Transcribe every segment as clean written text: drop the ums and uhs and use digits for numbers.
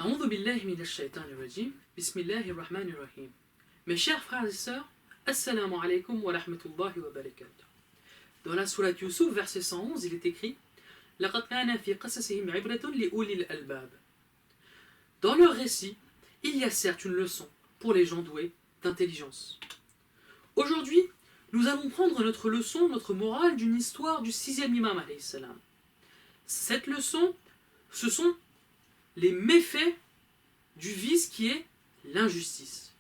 A'oudhu billahi minash shaitanir rajim. Bismillahir rahmanir rahim. Mes chers frères et sœurs, Assalamu alaikum wa rahmatullahi wa barakatuh. Dans la sourate Yusuf, verset 111, il est écrit لَقَدْ كَانَ فِي قَصَصِهِمْ عِبْرَةٌ لِأُولِي الْأَلْبَابِ. Dans leur récit, il y a certes une leçon pour les gens doués d'intelligence. Aujourd'hui, nous allons prendre notre leçon, notre morale d'une histoire du 6e imam alayhi salam. Cette leçon, ce sont les méfaits du vice qui est l'injustice.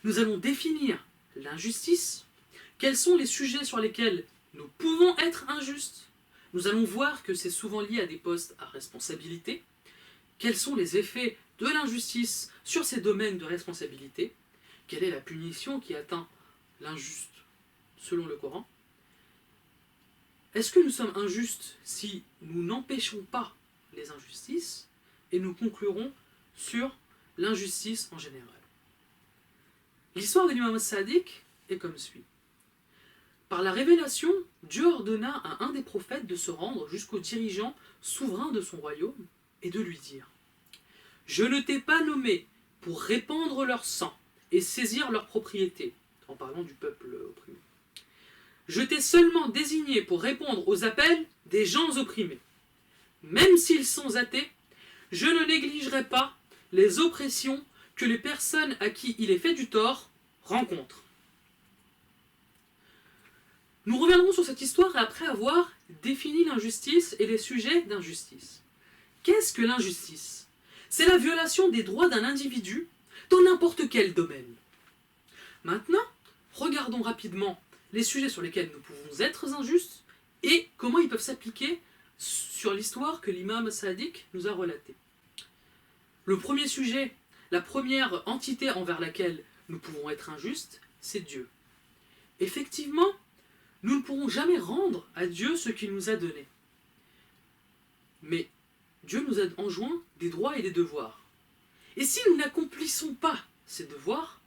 Nous allons définir l'injustice, quels sont les sujets sur lesquels nous pouvons être injustes. Nous allons voir que c'est souvent lié à des postes à responsabilité. Quels sont les effets de l'injustice sur ces domaines de responsabilité? Quelle est la punition qui atteint l'injuste selon le Coran? Est-ce que nous sommes injustes si nous n'empêchons pas les injustices? Et nous conclurons sur l'injustice en général. L'histoire de l'imam Sadiq est comme suit. Par la révélation, Dieu ordonna à un des prophètes de se rendre jusqu'au dirigeant souverain de son royaume et de lui dire « Je ne t'ai pas nommé pour répandre leur sang et saisir leurs propriétés, en parlant du peuple opprimé. Je t'ai seulement désigné pour répondre aux appels des gens opprimés. Même s'ils sont athées, je ne négligerai pas les oppressions que les personnes à qui il est fait du tort rencontrent. » Nous reviendrons sur cette histoire après avoir défini l'injustice et les sujets d'injustice. Qu'est-ce que l'injustice? C'est la violation des droits d'un individu dans n'importe quel domaine. Maintenant, regardons rapidement les sujets sur lesquels nous pouvons être injustes et comment ils peuvent s'appliquer sur l'histoire que l'imam Sadiq nous a relatée. Le premier sujet, la première entité envers laquelle nous pouvons être injustes, c'est Dieu. Effectivement, nous ne pourrons jamais rendre à Dieu ce qu'il nous a donné. Mais Dieu nous a enjoint des droits et des devoirs. Et si nous n'accomplissons pas ces devoirs,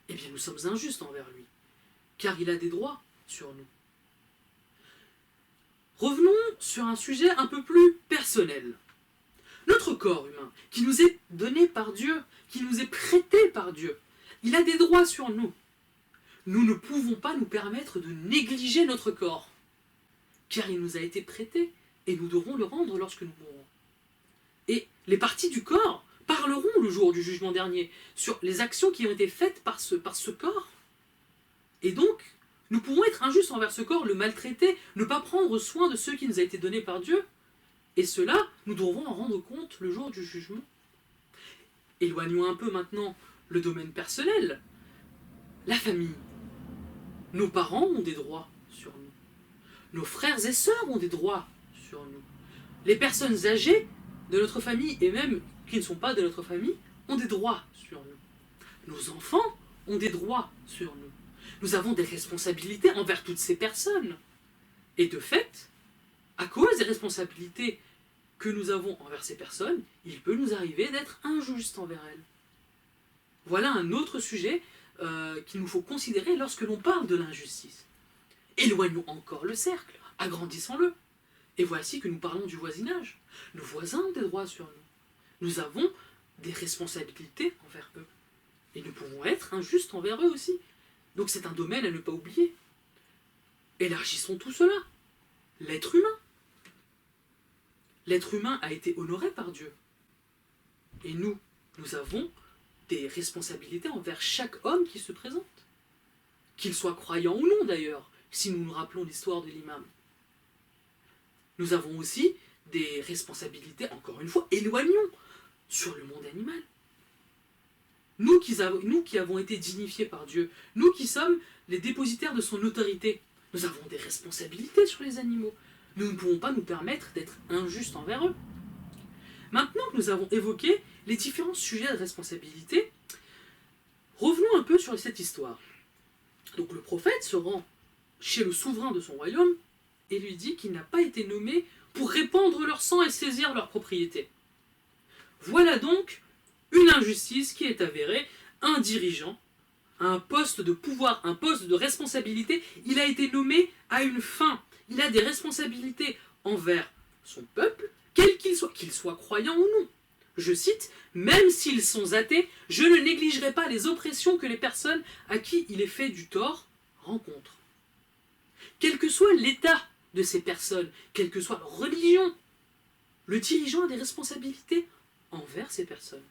eh bien nous sommes injustes envers lui, car il a des droits sur nous. Revenons sur un sujet un peu plus personnel. Notre corps humain, qui nous est donné par Dieu, qui nous est prêté par Dieu, il a des droits sur nous. Nous ne pouvons pas nous permettre de négliger notre corps, car il nous a été prêté et nous devrons le rendre lorsque nous mourrons. Et les parties du corps parleront le jour du jugement dernier sur les actions qui ont été faites par ce corps. Et donc, nous pouvons être injustes envers ce corps, le maltraiter, ne pas prendre soin de ce qui nous a été donné par Dieu. Et cela, nous devrons en rendre compte le jour du jugement. Éloignons un peu maintenant le domaine personnel. La famille. Nos parents ont des droits sur nous. Nos frères et sœurs ont des droits sur nous. Les personnes âgées de notre famille, et même qui ne sont pas de notre famille, ont des droits sur nous. Nos enfants ont des droits sur nous. Nous avons des responsabilités envers toutes ces personnes. Et de fait, à cause des responsabilités que nous avons envers ces personnes, il peut nous arriver d'être injustes envers elles. Voilà un autre sujet qu'il nous faut considérer lorsque l'on parle de l'injustice. Éloignons encore le cercle, agrandissons-le. Et voici que nous parlons du voisinage. Nos voisins ont des droits sur nous. Nous avons des responsabilités envers eux. Et nous pouvons être injustes envers eux aussi. Donc c'est un domaine à ne pas oublier. Élargissons tout cela. L'être humain. L'être humain a été honoré par Dieu. Et nous avons des responsabilités envers chaque homme qui se présente. Qu'il soit croyant ou non d'ailleurs, si nous nous rappelons l'histoire de l'imam. Nous avons aussi des responsabilités, encore une fois, éloignons sur le monde animal. Nous qui avons été dignifiés par Dieu, nous qui sommes les dépositaires de son autorité, nous avons des responsabilités sur les animaux. Nous ne pouvons pas nous permettre d'être injustes envers eux. Maintenant que nous avons évoqué les différents sujets de responsabilité, revenons un peu sur cette histoire. Donc le prophète se rend chez le souverain de son royaume et lui dit qu'il n'a pas été nommé pour répandre leur sang et saisir leurs propriétés. Voilà donc une injustice qui est avérée. Un dirigeant, un poste de pouvoir, un poste de responsabilité, il a été nommé à une fin. Il a des responsabilités envers son peuple, quel qu'il soit croyant ou non. Je cite, « Même s'ils sont athées, je ne négligerai pas les oppressions que les personnes à qui il est fait du tort rencontrent. » Quel que soit l'état de ces personnes, quelle que soit leur religion, le dirigeant a des responsabilités envers ces personnes.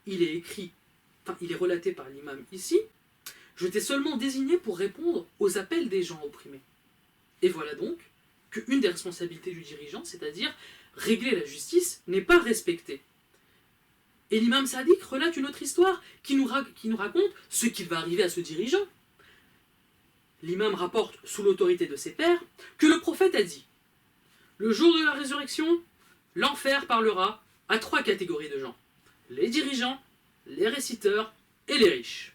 Il est relaté par l'imam ici, « Je t'ai seulement désigné pour répondre aux appels des gens opprimés. » Et voilà donc qu'une des responsabilités du dirigeant, c'est-à-dire régler la justice, n'est pas respectée. Et l'imam Sadiq relate une autre histoire qui nous raconte ce qui va arriver à ce dirigeant. L'imam rapporte, sous l'autorité de ses pairs, que le prophète a dit « Le jour de la résurrection, l'enfer parlera à 3 catégories de gens, les dirigeants, les réciteurs et les riches.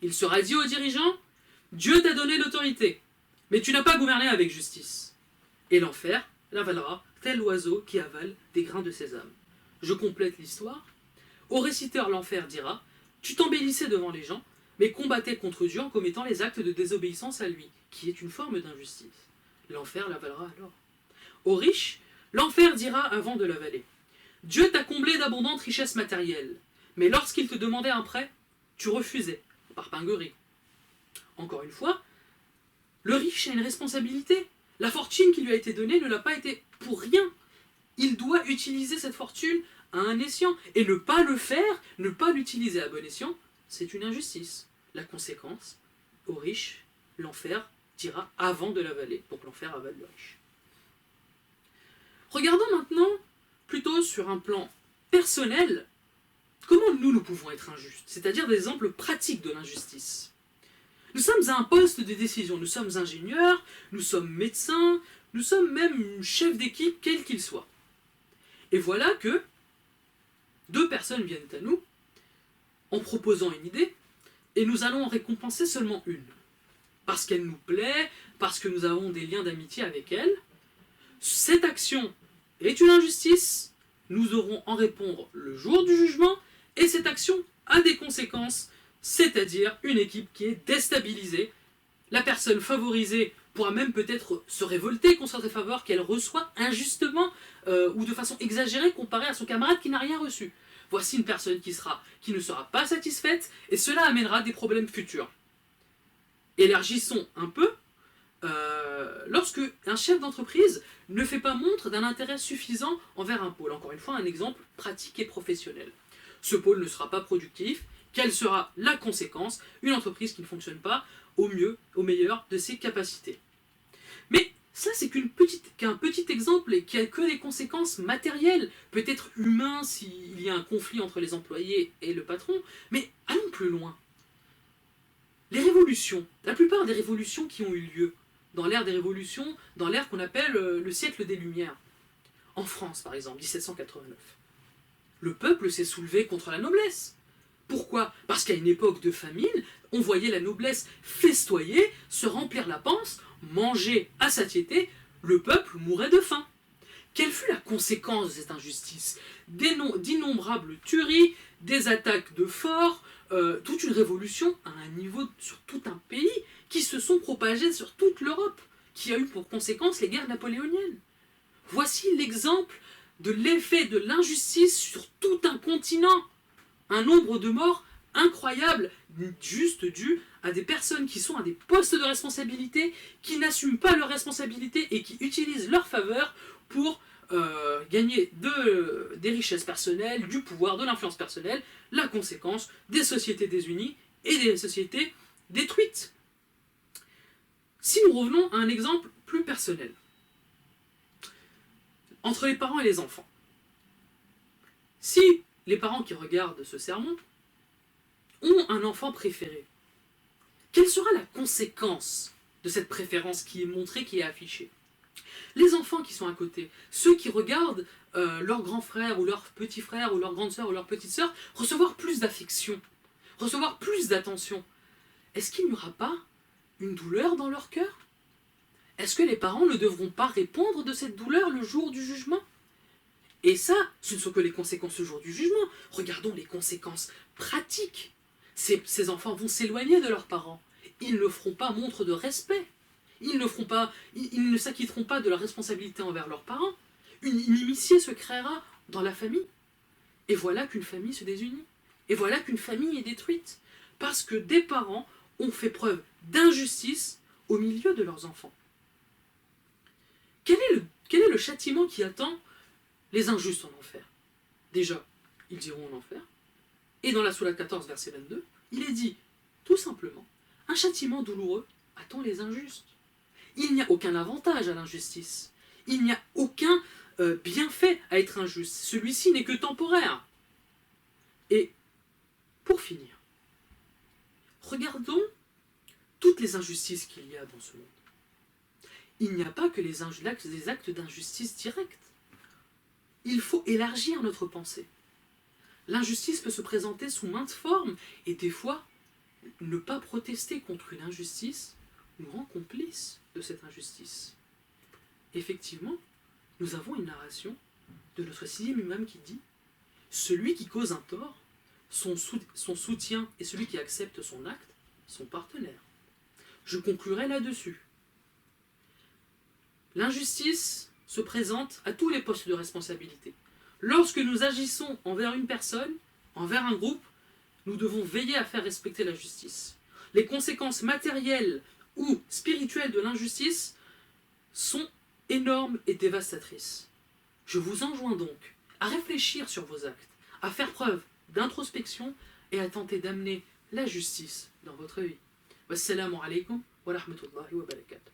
Il sera dit aux dirigeants « Dieu t'a donné l'autorité, mais tu n'as pas gouverné avec justice. » Et l'enfer l'avalera tel oiseau qui avale des grains de sésame. Je complète l'histoire. Au réciteur, l'enfer dira « Tu t'embellissais devant les gens, mais combattais contre Dieu en commettant les actes de désobéissance à lui, qui est une forme d'injustice. » L'enfer l'avalera alors. Aux riches, l'enfer dira avant de l'avaler « Dieu t'a comblé d'abondantes richesses matérielles, mais lorsqu'il te demandait un prêt, tu refusais, par pinguerie. » Encore une fois, le riche a une responsabilité. La fortune qui lui a été donnée ne l'a pas été pour rien. Il doit utiliser cette fortune à un escient. Et ne pas le faire, ne pas l'utiliser à bon escient, c'est une injustice. La conséquence, au riche, l'enfer dira avant de l'avaler, pour que l'enfer avale le riche. Regardons maintenant, plutôt sur un plan personnel, comment nous pouvons être injustes, c'est-à-dire des exemples pratiques de l'injustice. Nous sommes à un poste de décision, nous sommes ingénieurs, nous sommes médecins, nous sommes même chefs d'équipe, quel qu'il soit. Et voilà que 2 personnes viennent à nous en proposant une idée, et nous allons en récompenser seulement une. Parce qu'elle nous plaît, parce que nous avons des liens d'amitié avec elle. Cette action est une injustice, nous aurons en répondre le jour du jugement, et cette action a des conséquences, c'est-à-dire une équipe qui est déstabilisée. La personne favorisée pourra même peut-être se révolter contre cette faveur qu'elle reçoit injustement ou de façon exagérée comparée à son camarade qui n'a rien reçu. Voici une personne qui ne sera pas satisfaite, et cela amènera des problèmes futurs. Élargissons un peu, lorsque un chef d'entreprise ne fait pas montre d'un intérêt suffisant envers un pôle. Encore une fois, un exemple pratique et professionnel. Ce pôle ne sera pas productif. Quelle sera la conséquence? Une entreprise qui ne fonctionne pas au mieux, au meilleur de ses capacités. Mais ça, c'est qu'un petit exemple et qui a que des conséquences matérielles, peut-être humaines s'il y a un conflit entre les employés et le patron, mais allons plus loin. Les révolutions, la plupart des révolutions qui ont eu lieu dans l'ère des révolutions, dans l'ère qu'on appelle le siècle des Lumières, en France par exemple, 1789, le peuple s'est soulevé contre la noblesse. Pourquoi? Parce qu'à une époque de famine, on voyait la noblesse festoyer, se remplir la panse, manger à satiété, le peuple mourait de faim. Quelle fut la conséquence de cette injustice? D'innombrables tueries, des attaques de forts, toute une révolution à un niveau sur tout un pays qui se sont propagées sur toute l'Europe, qui a eu pour conséquence les guerres napoléoniennes. Voici l'exemple de l'effet de l'injustice sur tout un continent. Un nombre de morts incroyable, juste dû à des personnes qui sont à des postes de responsabilité, qui n'assument pas leurs responsabilités et qui utilisent leur faveur pour gagner des richesses personnelles, du pouvoir, de l'influence personnelle, la conséquence des sociétés désunies et des sociétés détruites. Si nous revenons à un exemple plus personnel, entre les parents et les enfants, si les parents qui regardent ce sermon ont un enfant préféré, quelle sera la conséquence de cette préférence qui est montrée, qui est affichée? Les enfants qui sont à côté, ceux qui regardent leur grand frère ou leur petit frère ou leur grande sœur ou leur petite sœur recevoir plus d'affection, recevoir plus d'attention, est-ce qu'il n'y aura pas une douleur dans leur cœur? Est-ce que les parents ne devront pas répondre de cette douleur le jour du jugement? Et ça, ce ne sont que les conséquences le jour du jugement. Regardons les conséquences pratiques. Ces enfants vont s'éloigner de leurs parents. Ils ne feront pas montre de respect. Ils ne s'acquitteront pas de leur responsabilité envers leurs parents. Une inimitié se créera dans la famille. Et voilà qu'une famille se désunit. Et voilà qu'une famille est détruite. Parce que des parents ont fait preuve d'injustice au milieu de leurs enfants. Quel est le châtiment qui attend les injustes en enfer? Déjà, ils iront en enfer. Et dans la sourate 14, verset 22, il est dit, tout simplement, un châtiment douloureux attend les injustes. Il n'y a aucun avantage à l'injustice. Il n'y a aucun bienfait à être injuste. Celui-ci n'est que temporaire. Et pour finir, regardons toutes les injustices qu'il y a dans ce monde. Il n'y a pas que des actes d'injustice directs. Il faut élargir notre pensée. L'injustice peut se présenter sous maintes formes, et des fois, ne pas protester contre une injustice nous rend complices de cette injustice. Effectivement, nous avons une narration de notre 6e imam qui dit « Celui qui cause un tort, son soutien et celui qui accepte son acte sont partenaires. » Je conclurai là-dessus. L'injustice se présente à tous les postes de responsabilité. Lorsque nous agissons envers une personne, envers un groupe, nous devons veiller à faire respecter la justice. Les conséquences matérielles ou spirituelles de l'injustice sont énormes et dévastatrices. Je vous enjoins donc à réfléchir sur vos actes, à faire preuve d'introspection et à tenter d'amener la justice dans votre vie. Wassalamu alaikum wa rahmatullahi wa barakatuh.